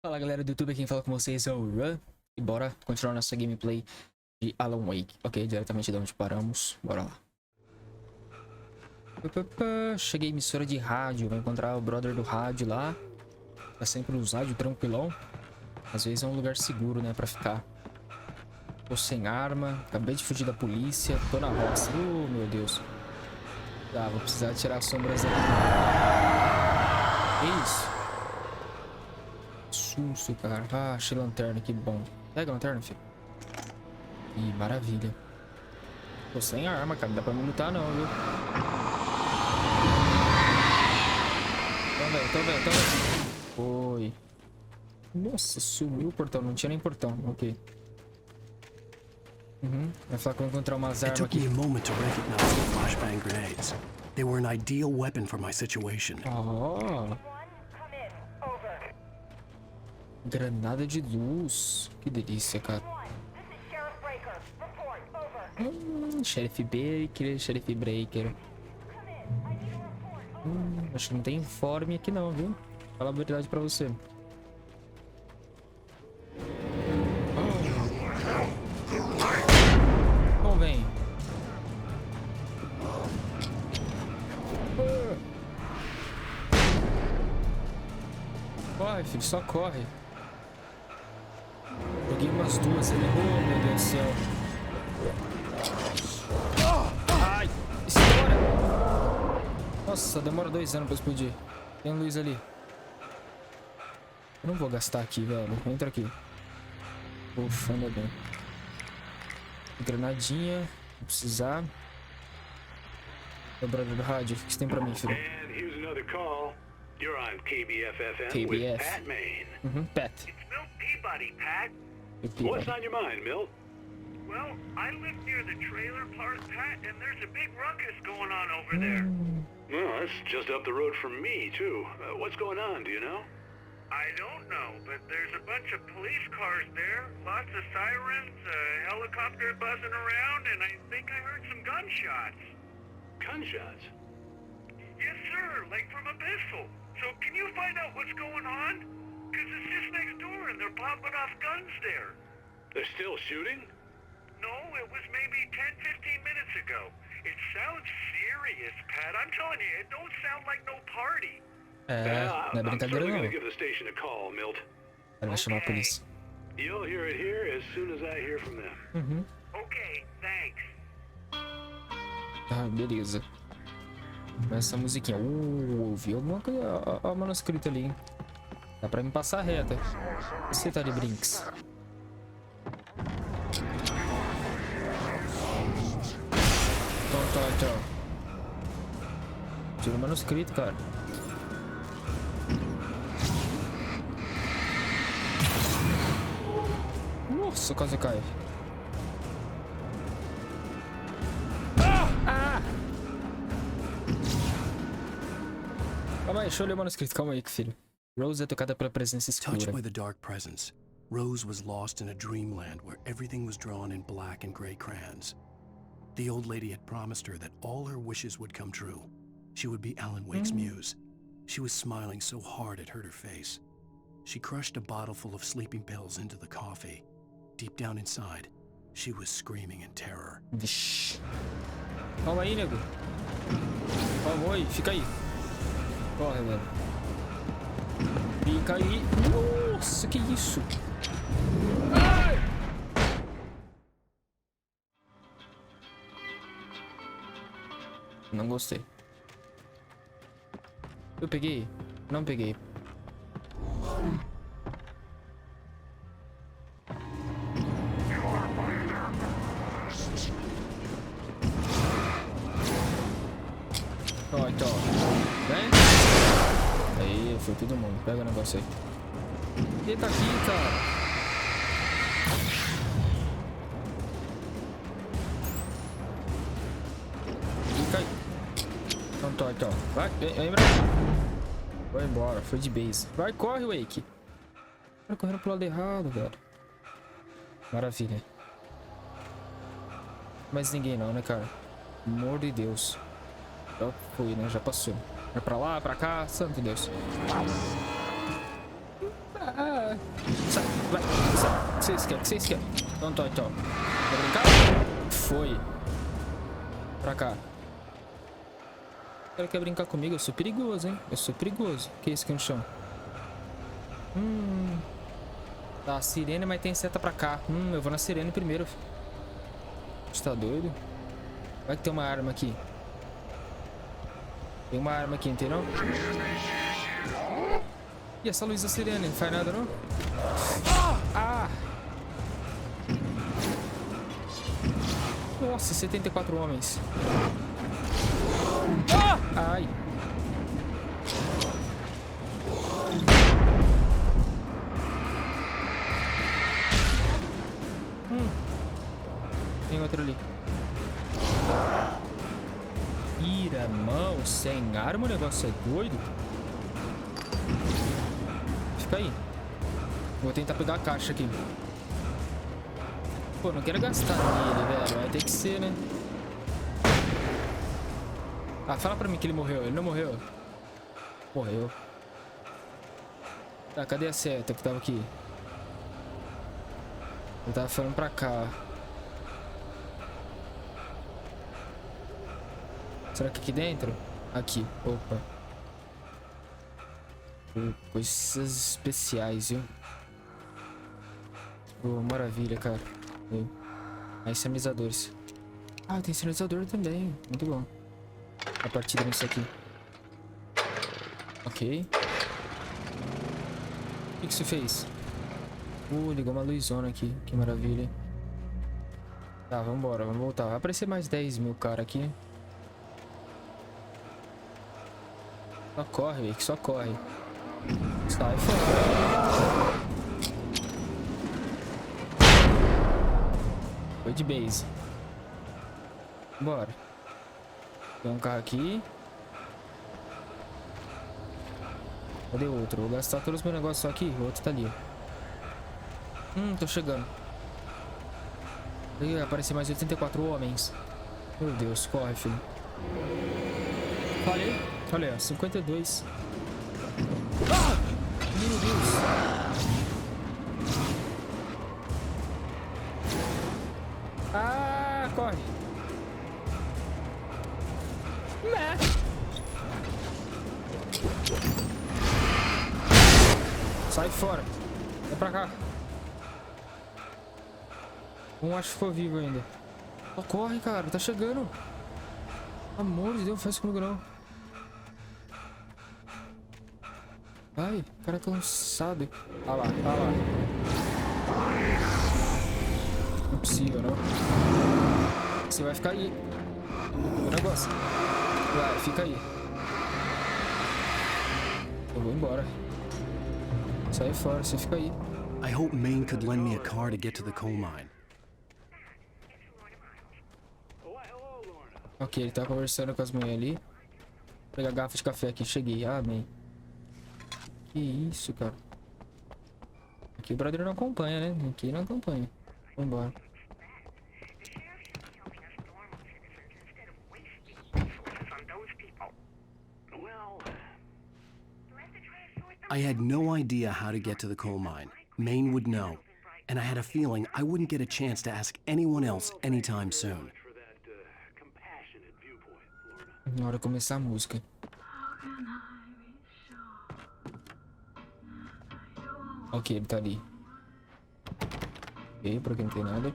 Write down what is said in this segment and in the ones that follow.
Fala galera do YouTube, quem fala com vocês é o Run. E bora continuar nossa gameplay de Alan Wake. Ok, diretamente de onde paramos, bora lá. Cheguei em emissora de rádio, vou encontrar o brother do rádio lá. Tá sempre nos rádio, tranquilão. Às vezes é um lugar seguro, né, pra ficar. Tô sem arma, acabei de fugir da polícia, tô na roça. Meu Deus. Tá, vou precisar tirar as sombras aqui. Que isso? Susto, cara. Ah, achei lanterna, que bom. Pega a lanterna, filho. Ih, maravilha. Tô sem arma, cara. Não dá pra me lutar, não, viu? Tô vendo. Foi. Nossa, sumiu o portão. Não tinha nem portão. Ok. Vai falar que eu vou encontrar umas armas aqui. They were an ideal weapon for my situation. Oh. Granada de luz. Que delícia, cara. Sheriff Baker, Sheriff Breaker. Acho que não tem informe aqui não, viu? Fala a verdade pra você. Bom, vem. Corre, filho, só corre. Peguei umas duas ali. Oh, meu Deus do céu. Ai, estoura. Nossa, demora 2 anos pra explodir. Tem luz ali. Eu não vou gastar aqui, velho. Entra aqui. Ufa, anda bem. Granadinha. Vou precisar. O brother do rádio. O que você tem pra mim, filho? You're on KBFFM KBF. with Pat Maine. Pat. It's Milt Peabody, Pat. What's on your mind, Milt? Well, I live near the trailer park, Pat, and there's a big ruckus going on over there. Well, that's just up the road from me, too. What's going on, do you know? I don't know, but there's a bunch of police cars there, lots of sirens, a helicopter buzzing around, and I think I heard some gunshots. Gunshots? Yes, sir, like from a pistol. So can you find out what's going on? Because it's just next door and they're popping off guns there. They're still shooting? No, it was maybe 10-15 minutes ago. It sounds serious, Pat. I'm telling you, it don't sound like no party. Não é brincadeira não. I'm give the station a call, Milt. Ele vai chamar a polícia. You'll hear it here as soon as I hear from them. Okay, thanks. Ah, beleza. Essa musiquinha. Ouvi alguma coisa. Ó, o manuscrito ali, hein? Dá pra me passar reta. Você tá de brinks. Então. Tira o manuscrito, cara. Nossa, quase cai. Calma aí, deixa eu ler o manuscrito. Calma aí, filho. Rose é tocada pela presença escura. Touched by the dark presence, Rose was lost in a dreamland where everything was drawn in black and gray crayons. The old lady had promised her that all her wishes would come true. She would be Alan Wake's muse. She was smiling so hard it hurt her face. She crushed a bottle full of sleeping pills into the coffee. Deep down inside, she was screaming in terror. Vixe. Calma aí, nego. Calma aí, fica aí. Corre, velho. Fica aí. Nossa, que isso? Ai! Não gostei. Eu peguei? Não peguei. Ó, então. Vem. Aí, foi todo mundo. Pega o negócio aí. Eita aqui, cara. Fica aí. Então. Vai, vem. Vai embora, foi de base. Vai, corre, Wake. Vai correndo pro lado errado, velho. Maravilha. Mas ninguém não, né, cara? Amor de Deus. Já foi, né? Já passou. É pra lá, pra cá, santo Deus. Ah. Vai. O que vocês querem? O que vocês querem? Então. Quer brincar? Foi. Pra cá. O cara quer brincar comigo? Eu sou perigoso, hein? Eu sou perigoso. O que é isso aqui no chão? Tá, sirene, mas tem seta pra cá. Eu vou na sirene primeiro. Você tá doido? Vai que tem uma arma aqui. Tem uma arma aqui, entendeu? E essa luz da sirene? Não faz nada, não? Ah! Nossa, 74 homens. Ai. Tem outro ali. Ira, mão, sem arma, o negócio é doido. Fica aí. Vou tentar pegar a caixa aqui. Pô, não quero gastar nele, velho. Vai ter que ser, né? Ah, fala pra mim que ele morreu. Ele não morreu. Morreu. Tá, cadê a seta que tava aqui? Eu tava falando pra cá. Será que aqui dentro? Aqui. Opa. Coisas especiais, viu? Oh, maravilha, cara. Aí, sinalizadores. Ah, tem sinalizador também. Muito bom. A partida nisso aqui. Ok. O que você fez? Ligou uma luzona aqui. Que maravilha. Tá, vambora. Vamos voltar. Vai aparecer mais 10 mil cara aqui. Só corre, velho. Só corre. Sai fora. Foi de base. Bora. Tem um carro aqui. Cadê o outro? Vou gastar todos os meus negócios só aqui. O outro tá ali. Tô chegando. Ih, apareceu mais 84 homens. Meu Deus, corre, filho. Olha aí, ó, 52. Meu Deus. Ah, corre. Né? Sai fora. Vem pra cá. Acho que ficou vivo ainda. Oh, corre, cara. Tá chegando. Pelo amor de Deus, não faz isso comigo não. Ai, o cara é cansado. Olha lá, olha lá. Não é possível, não. Você vai ficar aí. O negócio. Vai, fica aí. Eu vou embora. Sai fora, você fica aí. I hope Maine could lend me a car to get to the coal mine. Ok, ele tá conversando com as mulheres ali. Vou pegar a garrafa de café aqui, cheguei. Ah, amém. Que isso, cara. Aqui o brother não acompanha, né? Aqui não acompanha. Vamos embora. I had no idea how to get to the coal mine. Maine would know. And I had a feeling I wouldn't get a chance to ask anyone else anytime soon. Na hora de começar a música. Ok, ele tá ali. Ok, por aqui não tem nada.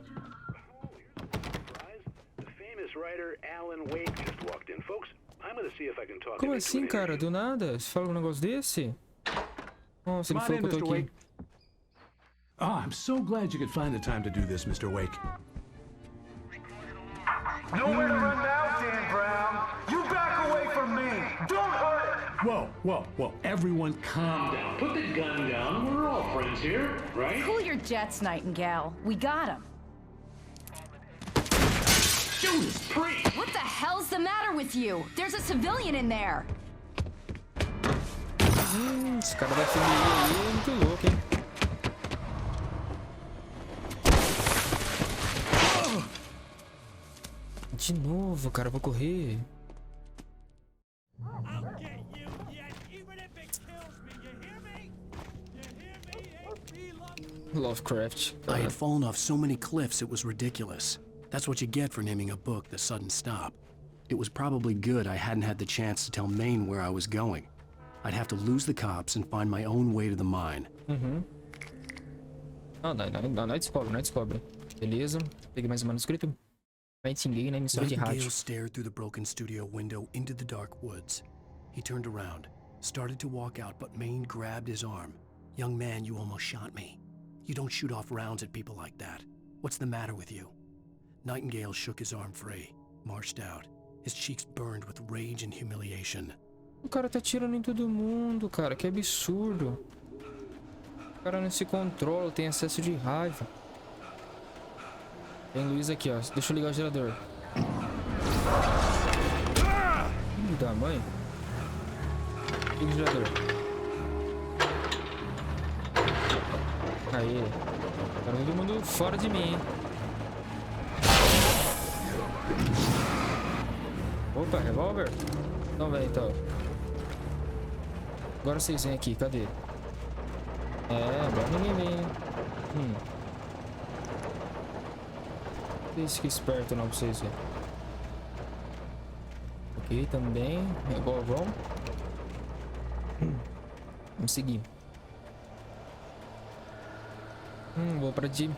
Como assim, cara? Do nada? Você fala um negócio desse? Nossa, ele falou que eu tô aqui. Oh, I'm so glad you could find the time to do this, Mr. Wake. Nowhere to run now, Dan Brown. You back away from me. Don't hurt it. Whoa. Everyone calm down. Put the gun down. We're all friends here, right? Cool your jets, Nightingale. We got him. Judas Priest! What the hell's the matter with you? There's a civilian in there. Esse cara vai filmar aí, é muito louco, hein? De novo, cara, eu vou correr. Lovecraft. I had fallen off so many cliffs it was ridiculous. That's what you get for naming a book The Sudden Stop. It was probably good I hadn't had the chance to tell Maine where I was going. I'd have to lose the cops and find my own way to the mine. Não descobre. Beleza. Peguei mais um manuscrito. Nightingale na emissora de Nightingale rádio. stared through the broken studio window into the dark woods. He turned around, started to walk out, but Maine grabbed his arm. Young man, you almost shot me. You don't shoot off rounds at people like that. What's the matter with you? Nightingale shook his arm free, marched out. His cheeks burned with rage and humiliation. O cara tá atirando em todo mundo, cara. Que absurdo. O cara não se controla, tem excesso de raiva. Tem Luiz aqui, ó. Deixa eu ligar o gerador. Filho da mãe. Liga o gerador. Aí. Tá todo mundo fora de mim, hein? Opa, revólver? Então vem, então. Agora vocês vêm aqui, cadê? Agora ninguém vem, né? Esse que esperto não pra vocês verem. Ok, também. Revolvão. Vamos seguir. Vou pra de...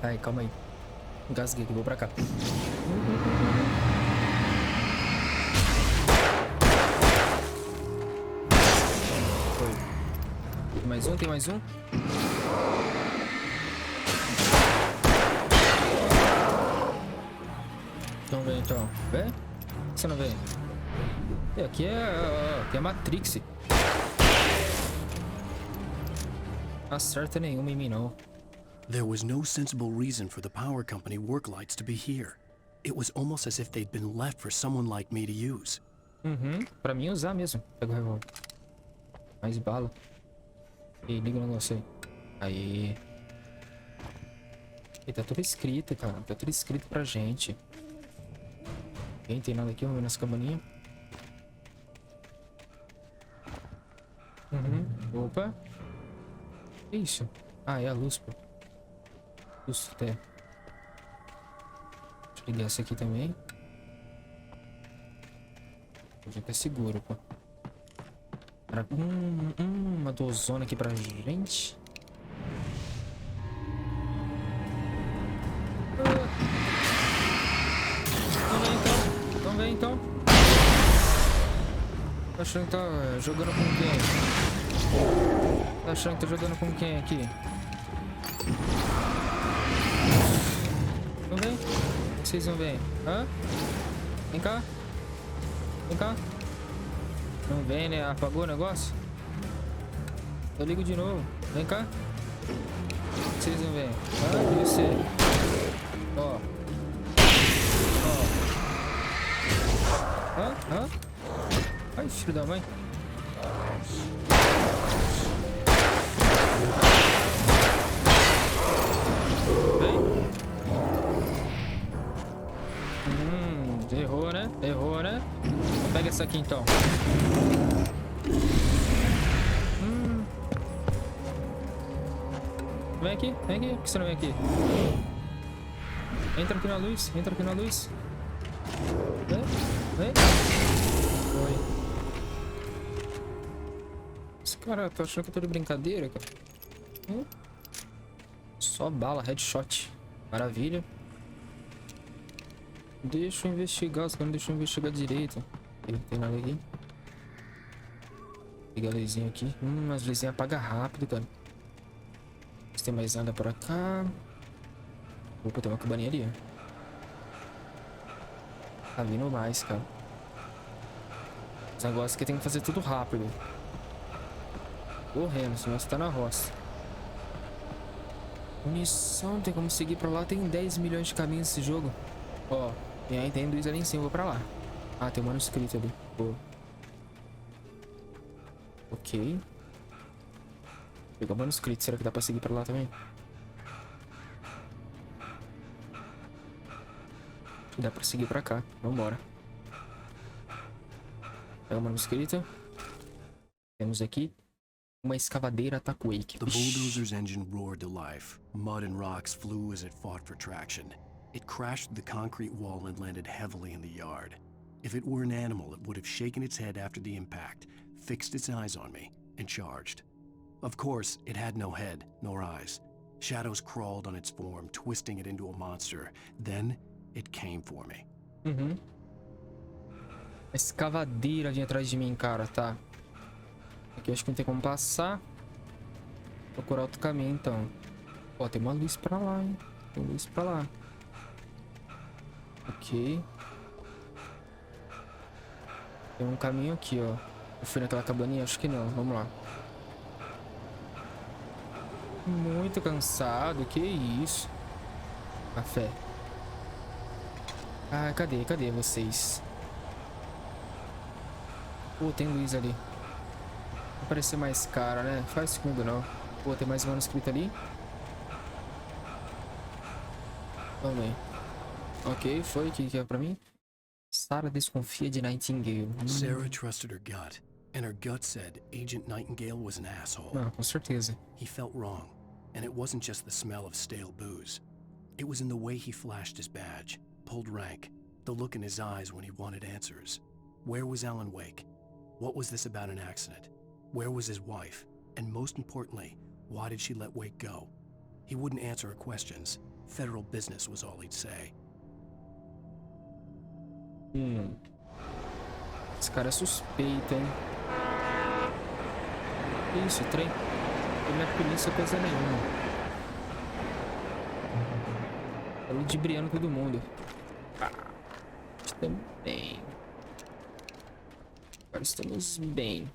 Ai, calma aí. Engasguei aqui, vou pra cá. Foi. Tem mais um, tem mais um. Então vem, então. Vem? Você não vem? Aqui é Matrix. Não acerta nenhuma em mim, não. There was no sensible reason for the power company work lights to be here. It was almost as if they'd been left for someone like me to use. Pra mim usar mesmo. Pega o revólver. Mais bala. E liga o negócio aí. Aí. E tá tudo escrito, cara. Tá tudo escrito pra gente. Não tem nada aqui, vamos ver nessa cabaninha. Opa. Que isso? Ah, é a luz, pô. Luz até. Deixa eu ligar essa aqui também. Já tá seguro, pô. Uma dozona aqui pra gente. Então vem, então. Tá achando que tá jogando com quem? Tá achando que tá jogando com quem aqui? Não vem? Vocês não vêm? Hã? Vem cá. Vem cá. Não vem, né? Apagou o negócio? Eu ligo de novo. Vem cá. Vocês não vêm? Ah, e você? Ó. Hã? Ai, filho da mãe. Vem. Errou, né? Errou, né? Pega essa aqui, então. Vem aqui. Por que você não vem aqui? Entra aqui na luz. Vem. Oi. Esse cara tá achando que eu tô de brincadeira, cara? Só bala, headshot. Maravilha. Deixa eu investigar, os caras não deixam eu investigar direito. Não tem nada aqui. Pegar a luzinha aqui. As luzinhas apagam rápido, cara. Se tem mais nada pra cá. Opa, tem uma cabaninha ali, ó. Tá vindo mais, cara. Os negócios que tem que fazer tudo rápido. Correndo, senão você tá na roça. Munição, tem como seguir pra lá. Tem 10 milhões de caminhos esse jogo. Ó, e aí tem luz ali em cima, vou pra lá. Ah, tem um manuscrito ali. Pô. Ok. Pegar o manuscrito, será que dá pra seguir pra lá também? Dá pra seguir pra cá, vambora. Pega o manuscrito. Temos aqui Uma escavadeira ataca o Wake. The bulldozer's engine roared to life. Mud and rocks flew as it fought for traction. It crashed through the concrete wall and landed heavily in the yard. If it were an animal, it would have shaken its head after the impact, fixed its eyes on me, and charged. Of course, it had no head, nor eyes. Shadows crawled on its form, twisting it into a monster. Then, it came for me. A escavadeira vinha atrás de mim, cara, tá. Aqui eu acho que não tem como passar. Vou procurar outro caminho, então. Ó, tem uma luz pra lá, hein. Tem luz pra lá. Ok. Tem um caminho aqui, ó. Eu fui naquela cabaninha? Acho que não. Vamos lá. Muito cansado. Que isso? Café. Ah, cadê? Cadê vocês? Pô, tem luz ali. Vai parecer mais cara, né? Faz isso comigo, não. Pô, tem mais manuscrito ali. Também. Ok, foi. O que é pra mim? Sarah desconfia de Nightingale. Sarah trusted her gut, and her gut said Agent Nightingale was an asshole. Ah, com certeza. He felt wrong, and it wasn't just the smell of stale booze. It was in the way he flashed his badge, pulled rank, the look in his eyes when he wanted answers. Where was Alan Wake? What was this about an accident? Where was his wife? And most importantly, why did she let Wake go? He wouldn't answer her questions. Federal business was all he'd say. Esse cara é suspeito, hein? Que isso, trem? Ele não é polícia coisa nenhuma. Tá ludibriando todo mundo. Ah, estamos bem. Agora estamos bem.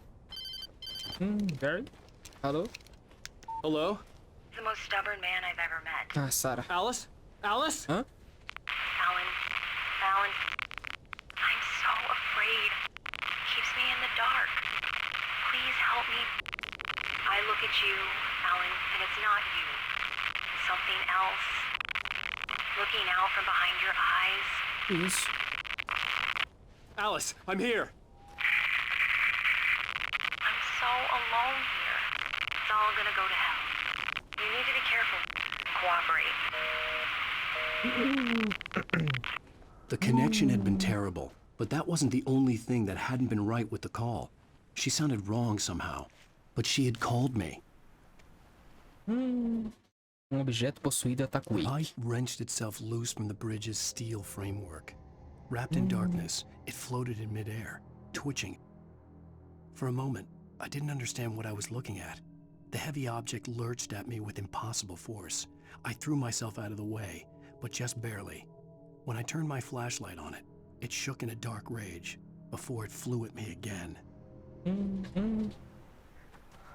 Gary? Hello? Hello? The most stubborn man I've ever met. Ah, Sarah. Alice? Alice? Hã? Alan, I'm so afraid. Keeps me in the dark. Please help me. I look at you, Alan, and it's not you. Something else. Looking out from behind your eyes. Que isso? Alice, I'm here. I'm so alone here. It's all gonna go to hell. You need to be careful. Cooperate. The connection had been terrible, but that wasn't the only thing that hadn't been right with the call. She sounded wrong somehow, but she had called me. Objeto possuído ataca o The Wake. light wrenched itself loose from the bridge's steel framework. Wrapped in darkness, it floated in midair, twitching. For a moment, I didn't understand what I was looking at. The heavy object lurched at me with impossible force. I threw myself out of the way, but just barely. When I turned my flashlight on it, it shook in a dark rage before it flew at me again.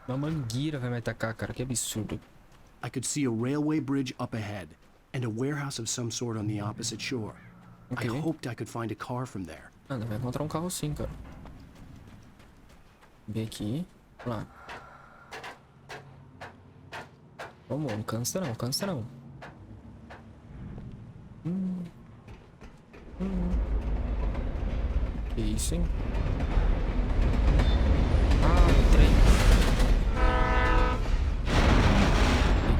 Uma mangueira vai me atacar, cara. Que absurdo. I could see a railway bridge up ahead and a warehouse of some sort on the opposite shore. Okay. I hoped I could find a car from there. Ah, não vai encontrar um carro sim, cara. Vem aqui. Vamos lá. Vamos, não cansa não, cansa não. Que isso, hein? Ah, o trem.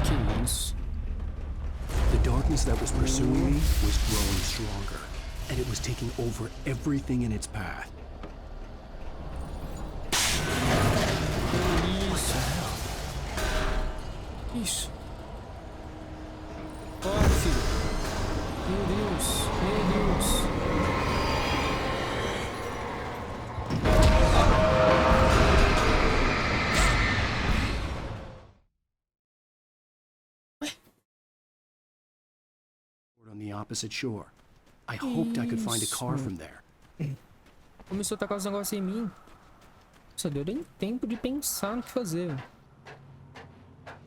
Que isso? The darkness that was pursuing me was growing stronger, and it was taking over everything in its path. Isso. Corre, filho. Meu Deus, meu Deus. On the opposite shore. I hoped I could find a car from there. Começou a tacar os negócios em mim. Só deu nem tempo de pensar no que fazer.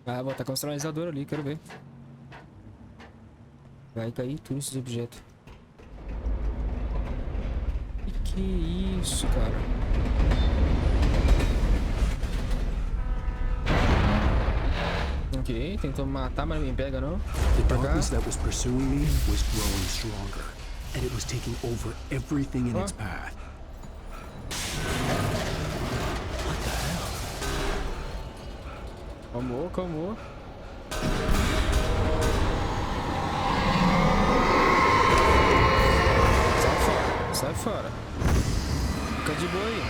Ah, vou tacar um sinalizador ali, quero ver. Vai cair tudo esses objetos. Que isso, cara? Ok, tentou matar, mas não me pega, não. The darkness that was pursuing me was growing stronger, and it was taking over everything in its path. What the hell? Calmou, calmou. Sai fora, sai fora. Fica de boa aí.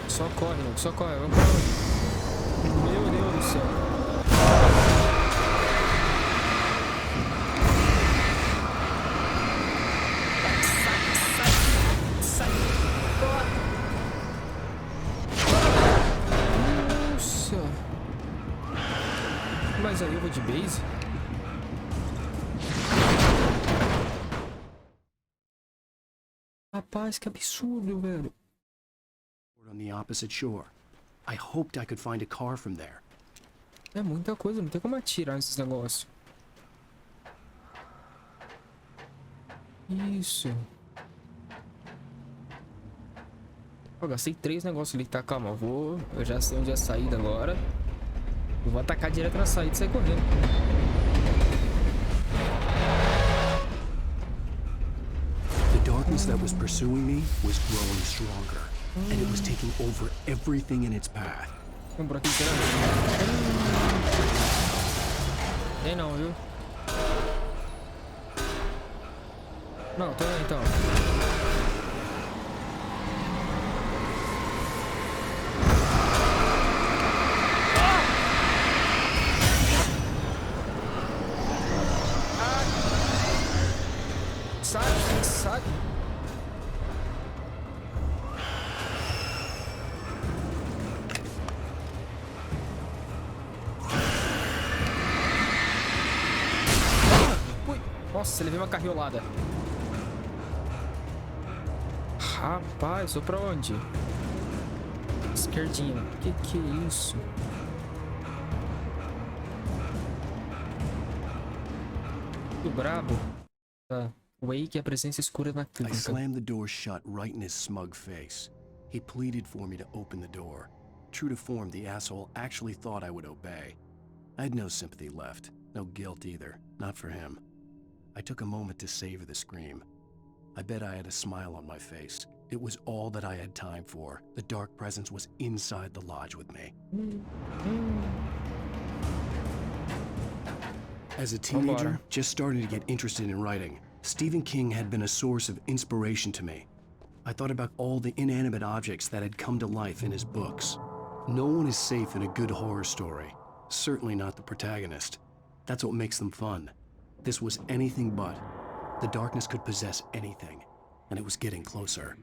Só corre, mano, só corre. Vamos pra onde? Meu Deus do céu. Mas aí eu vou de base. Rapaz, que absurdo, velho. On the opposite shore. I hoped I could find a car from there. É muita coisa, não tem como atirar nesses negócios. Isso. Eu gastei 3 negócios ali, tá? Calma, eu já sei onde é a saída agora. Eu vou atacar direto na saída e sair correndo. The darkness that was pursuing me was growing stronger, and it was taking over everything in its path. Vamos por aqui, será? Tem não, viu? Não, tô aí então. Sai. Ui. Nossa, ele veio uma carriolada. Rapaz, vou pra onde? Esquerdinha. Que é isso? Muito brabo. Tá. Wake, a presença escura na I clínica. slammed the door shut right in his smug face. He pleaded for me to open the door. True to form, the asshole actually thought I would obey. I had no sympathy left, no guilt either, not for him. I took a moment to savor the scream. I bet I had a smile on my face. It was all that I had time for. The dark presence was inside the lodge with me. As a teenager, just starting to get interested in writing, Stephen King had been a source of inspiration to me. I thought about all the inanimate objects that had come to life in his books. No one is safe in a good horror story. Certainly not the protagonist. That's what makes them fun. This was anything but. The darkness could possess anything, and it was getting closer.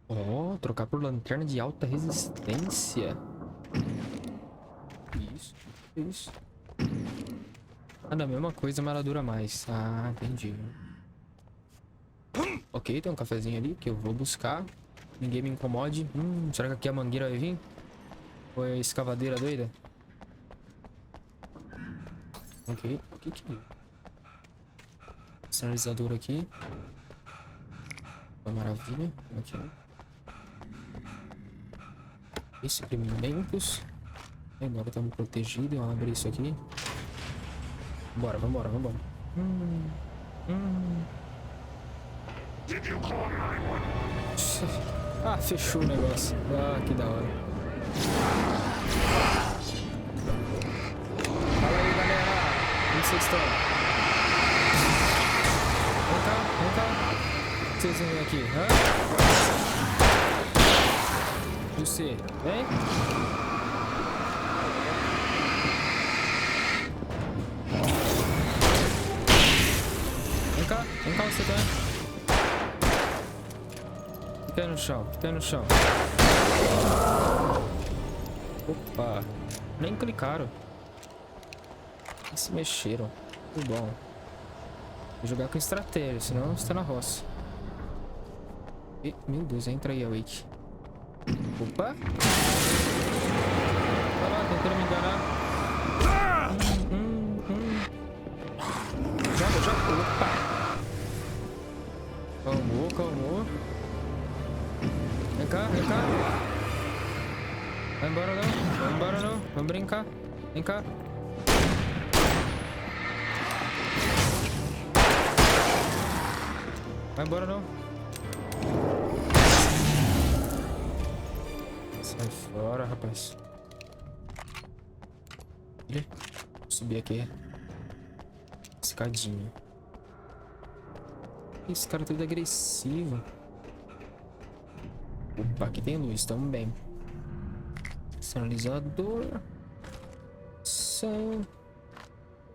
Oh, trocar por lanterna de alta resistência. Isso. Ah, da mesma coisa, mas ela dura mais. Ah, entendi. Ok, tem um cafezinho ali que eu vou buscar. Ninguém me incomode. Será que aqui a mangueira vai vir? Ou é a escavadeira doida? Ok, o que que... Sinalizador aqui. Maravilha. Aqui. Experimentos. Agora estamos protegidos. Vamos abrir isso aqui. Bora, vambora. Ah, fechou o negócio. Ah, que da hora. Fala aí, galera. Onde vocês estão? Vem cá. O que vocês vêm aqui? Hã? Você, vem? Vem cá você também. Fica aí no chão. Opa, nem clicaram. Nem se mexeram. Muito bom. Vou jogar com estratégia, senão você tá na roça. E, meu Deus, entra aí, Wake. Opa! Olha lá, tentando me enganar. Já. Opa! Calmou. Vem cá. Vai embora não. Vamos brincar. Vem cá. Vai embora não. Sai fora, rapaz. Vou subir aqui. Escadinha. Esse cara é todo agressivo. Opa, aqui tem luz, tamo bem. Sinalizador. Som.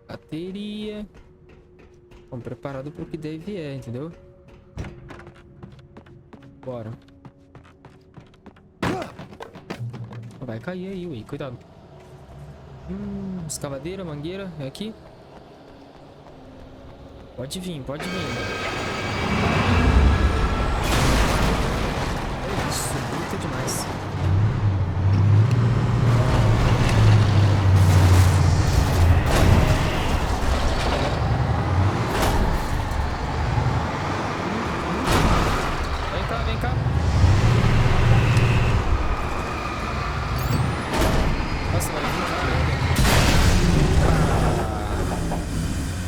Bateria. Vamos preparado pro que deve entendeu? Bora. Vai cair aí, ui, cuidado. Escavadeira, mangueira, é aqui. Pode vir, pode vir. É isso, muito demais. Vem cá, vem cá. Nossa, vai vir rápido.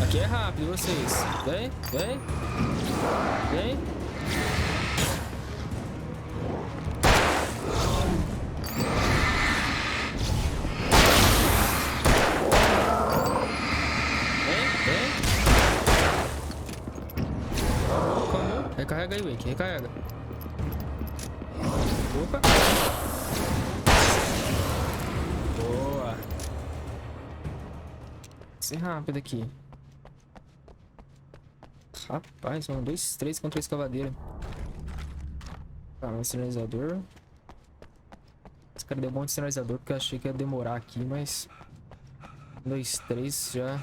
Aqui é rápido, vocês. Vem, vem. Vem. Recarrega aí, Wake, recarrega. Opa. Boa. Ser rápido aqui. Rapaz, são 2, 3 contra a escavadeira. Tá, um sinalizador. Esse cara deu um monte de sinalizador porque eu achei que ia demorar aqui, mas 2, 3 já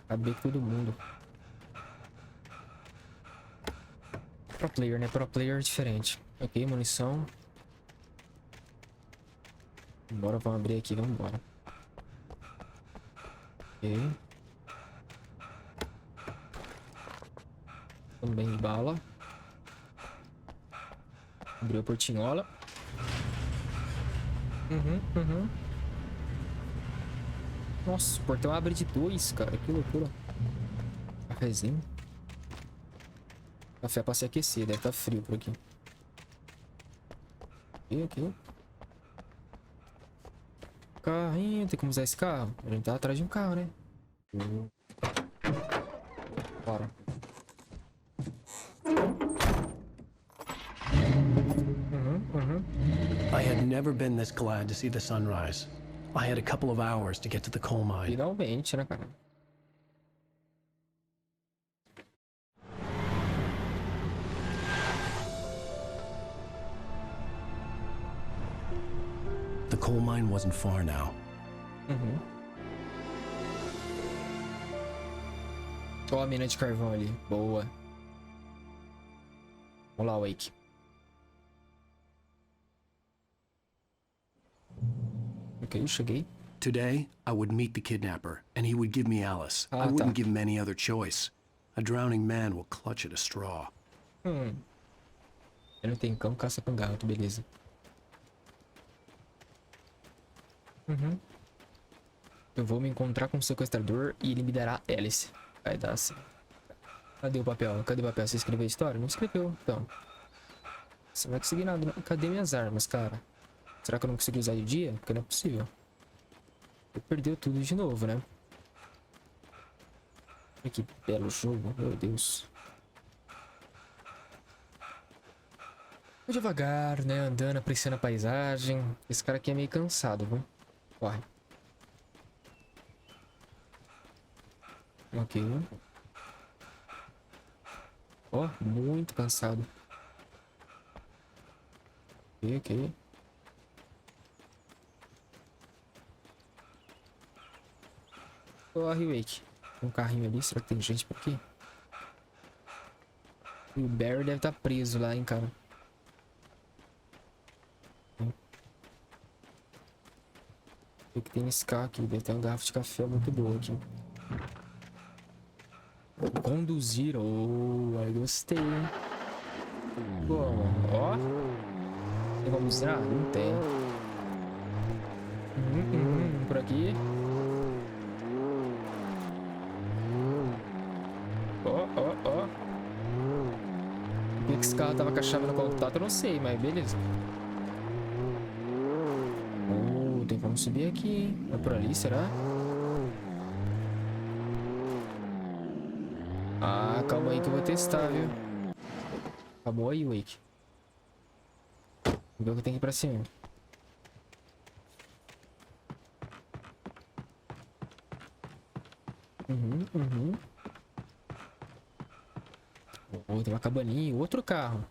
acabei com todo mundo. Pro player, né? Pro player é diferente. Ok, munição. Bora, vamos abrir aqui, vamos embora. Ok. Também bala. Abriu a portinhola. Nossa, o portão abre de 2, cara. Que loucura. Cafezinho. Café pra se aquecer, deve estar frio por aqui. Aqui. Carrinho, tem como usar esse carro? A gente tá atrás de um carro, né? Bora. I had never been this glad to see the sunrise. I had a couple of hours to get to the coal mine. Finalmente, né, cara? The coal mine wasn't far now. Ó a mina de carvão ali. Boa. Vamos lá, Wake. Ok, cheguei. Today, I would meet the kidnapper, and he would give me Alice. I wouldn't give him any other choice. A drowning man will clutch at a straw. Ele não tem cão, caça com gato, beleza. Eu vou me encontrar com o sequestrador e ele me dará Alice. Vai dar assim. Cadê o papel? Cadê o papel? Você escreveu a história? Não escreveu, então. Você não vai conseguir nada. Não. Cadê minhas armas, cara? Será que eu não consegui usar de dia? Porque não é possível. Eu perdeu tudo de novo, né? Olha que belo jogo, meu Deus. Vou devagar, né? Andando, apreciando a paisagem. Esse cara aqui é meio cansado, viu? Corre. Ok. Ó, muito cansado. Ok. Corre, Wake. Tem um carrinho ali, será que tem gente por aqui? E o Barry deve estar preso lá, hein, cara. O que tem nesse carro aqui? Deve ter uma garrafa de café muito boa aqui. Conduzir, aí gostei, hein? Como? Ó. Tem como usar? Não tem. Por aqui. Ó. Por que esse carro tava com a chave no contato? Eu não sei, mas beleza. tem como subir aqui, hein? É por ali, será? Ah, calma aí que eu vou testar, viu? Acabou aí, Wake. Vou ver o que tem que ir pra cima. Oh, tem uma cabaninha e outro carro.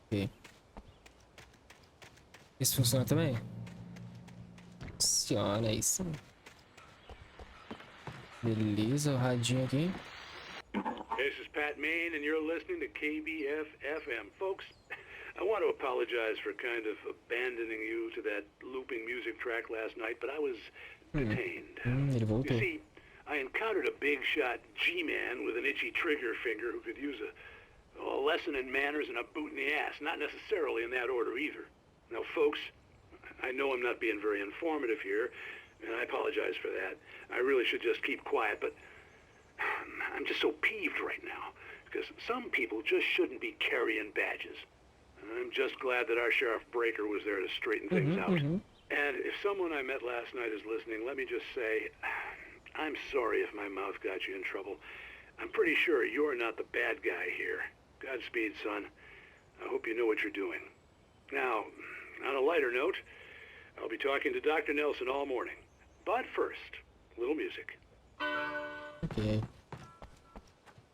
Ok. Esse funciona também? Funciona, aí sim. Beleza, o radinho aqui. This is Pat Main, and you're listening to KBF-FM. Folks, I want to apologize for kind of abandoning you to that looping music track last night, but I was detained. Ele voltou. You see, I encountered a big-shot G-man with an itchy trigger finger who could use a lesson in manners and a boot in the ass. Not necessarily in that order either. Now, folks, I know I'm not being very informative here, and I apologize for that. I really should just keep quiet, but I'm just so peeved right now, because some people just shouldn't be carrying badges. I'm just glad that our Sheriff Breaker was there to straighten things out. And if someone I met last night is listening, let me just say, I'm sorry if my mouth got you in trouble. I'm pretty sure you're not the bad guy here. Godspeed, son. I hope you know what you're doing. Now, on a lighter note, I'll be talking to Dr. Nelson all morning. But first, a little music. Ok.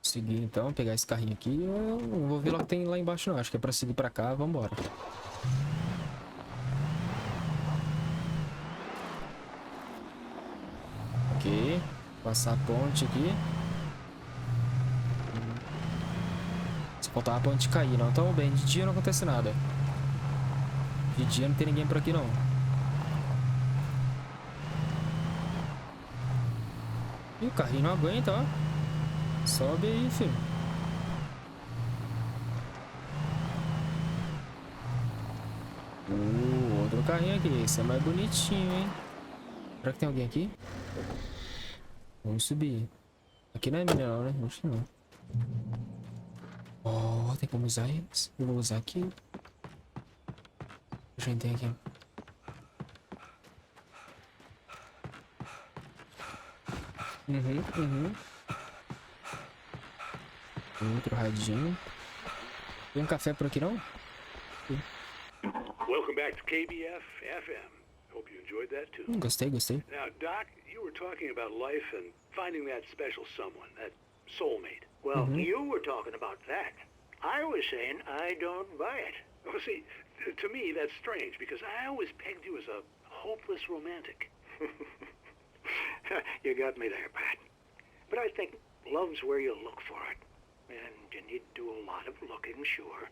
Seguir então, pegar esse carrinho aqui. Eu não vou ver lá o que tem lá embaixo não. Acho que é pra seguir pra cá, vambora. Ok. Passar a ponte aqui. Se faltar a ponte cair, não. Tamo bem, de dia não acontece nada. De dia não tem ninguém por aqui não. E o carrinho não aguenta, ó. Sobe aí, filho. Outro carrinho aqui. Esse é mais bonitinho, hein? Será que tem alguém aqui? Vamos subir. Aqui não é mineral, né? Acho que não. Oh, tem como usar eles? Eu vou usar aqui. Deixa eu entender aqui. Outro radinho. Tem um café por aqui não? Welcome back to KBF-FM. Hope you enjoyed that too. Gostei. Now, Doc, you were talking about life and finding that special someone, that soulmate. Well, you were talking about that. I was saying I don't buy it. Well, see, to me that's strange because I always pegged you as a hopeless romantic. You got me there, Pat. But I think love's where you look for it. And you need to do a lot of looking, sure.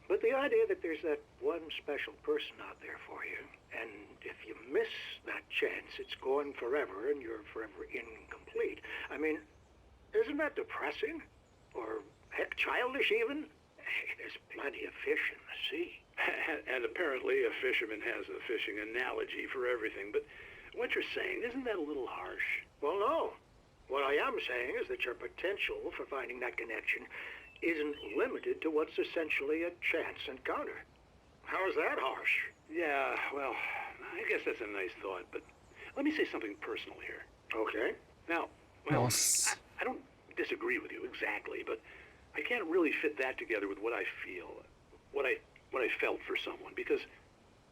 But the idea that there's that one special person out there for you, and if you miss that chance, it's gone forever and you're forever incomplete. I mean, isn't that depressing? Or, heck, childish even? Hey, there's plenty of fish in the sea. And apparently a fisherman has a fishing analogy for everything, but what you're saying, isn't that a little harsh? Well, no. What I am saying is that your potential for finding that connection isn't limited to what's essentially a chance encounter. How is that harsh? Yeah, well, I guess that's a nice thought, but let me say something personal here. Okay. Now, well, I don't disagree with you exactly, but I can't really fit that together with what I feel, what I felt for someone, because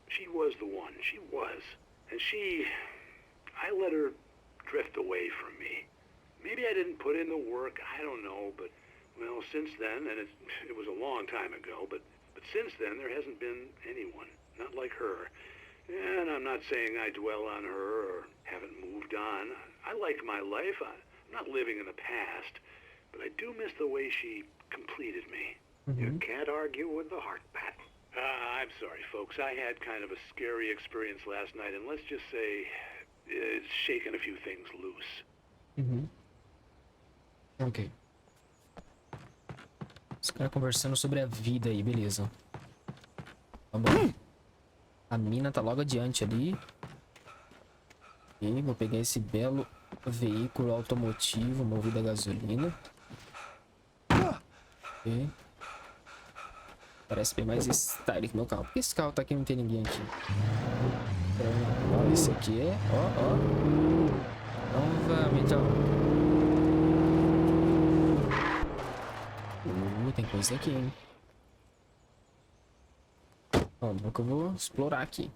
she was the one. She was. And I let her drift away from me. Maybe I didn't put in the work, I don't know, but, well, since then, and it was a long time ago, but since then there hasn't been anyone, not like her. And I'm not saying I dwell on her or haven't moved on. I like my life. I'm not living in the past, but I do miss the way she completed me. You can't argue with the heart, Pat. I'm sorry, folks. I had kind of a scary experience last night, and let's just say it's shaken a few things loose. Ok. Os caras conversando sobre a vida aí, beleza. Vamos. A mina tá logo adiante ali. E vou pegar esse belo veículo automotivo movido a gasolina. Ok. Parece bem mais style que meu carro. Por que esse carro tá aqui e não tem ninguém aqui? Ó, esse aqui é... Ó. Novamente, ó. Tem coisa aqui, hein? Ó, que eu vou explorar aqui.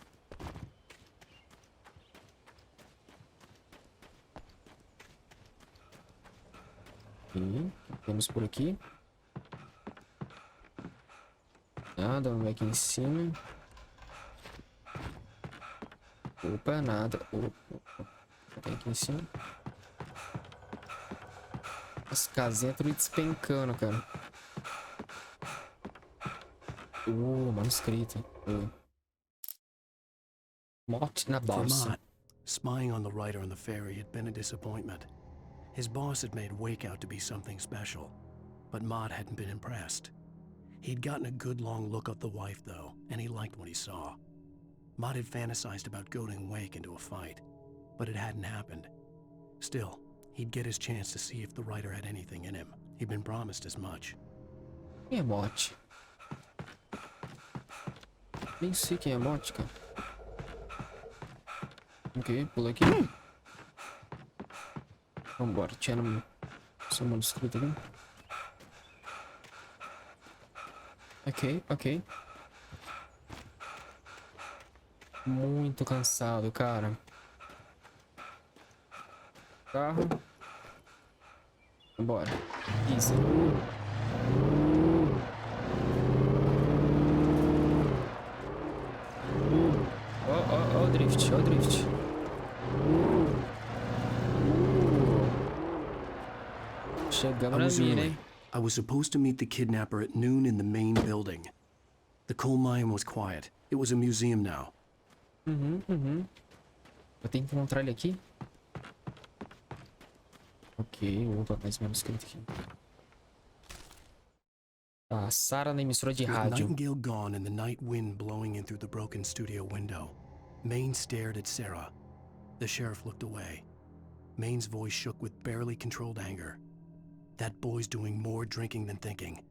E temos por aqui. Nada, vamos ver aqui em cima. Opa, nada. Opa. Tem aqui em cima. As casinhas tudo despencando, cara. Manuscrito. Morte na For balsa. Mott, spying on the writer on the ferry had been a disappointment. His boss had made Wake out to be something special, but Mott hadn't been impressed. He'd gotten a good long look at the wife, though, and he liked what he saw. Mott had fantasized about goading Wake into a fight, but it hadn't happened. Still, he'd get his chance to see if the writer had anything in him. He'd been promised as much. Quem é Morte? Nem sei quem é Morte, cara. Ok, pula aqui. Vambora, tinha no seu manuscrito aqui. Ok. Muito cansado, cara. Carro. Vambora. Easy. Ó o drift, ó o drift. Chegamos na mina, hein? I was supposed to meet the kidnapper at noon in the main building. The coal mine was quiet. It was a museum now. Eu tenho que encontrar ele aqui. Ok, opa, mais manuscrito aqui. Ah, Sarah na emissora de With rádio. Nightingale gone and the night wind blowing in through the broken studio window, Maine stared at Sarah. The sheriff looked away. Maine's voice shook with barely controlled anger. That boy's doing more drinking than thinking.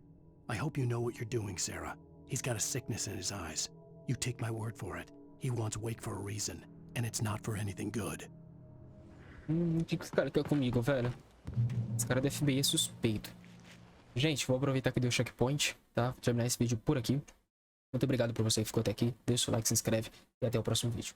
I hope you know what you're doing, Sarah. He's got a sickness in his eyes. You take my word for it. He wants Wake for a reason, and it's not for anything good. O que esse cara quer comigo, velho? Esse cara da FBI é suspeito. Gente, vou aproveitar que deu checkpoint, tá? Vou terminar esse vídeo por aqui. Muito obrigado por você que ficou até aqui. Deixa o like, se inscreve e até o próximo vídeo.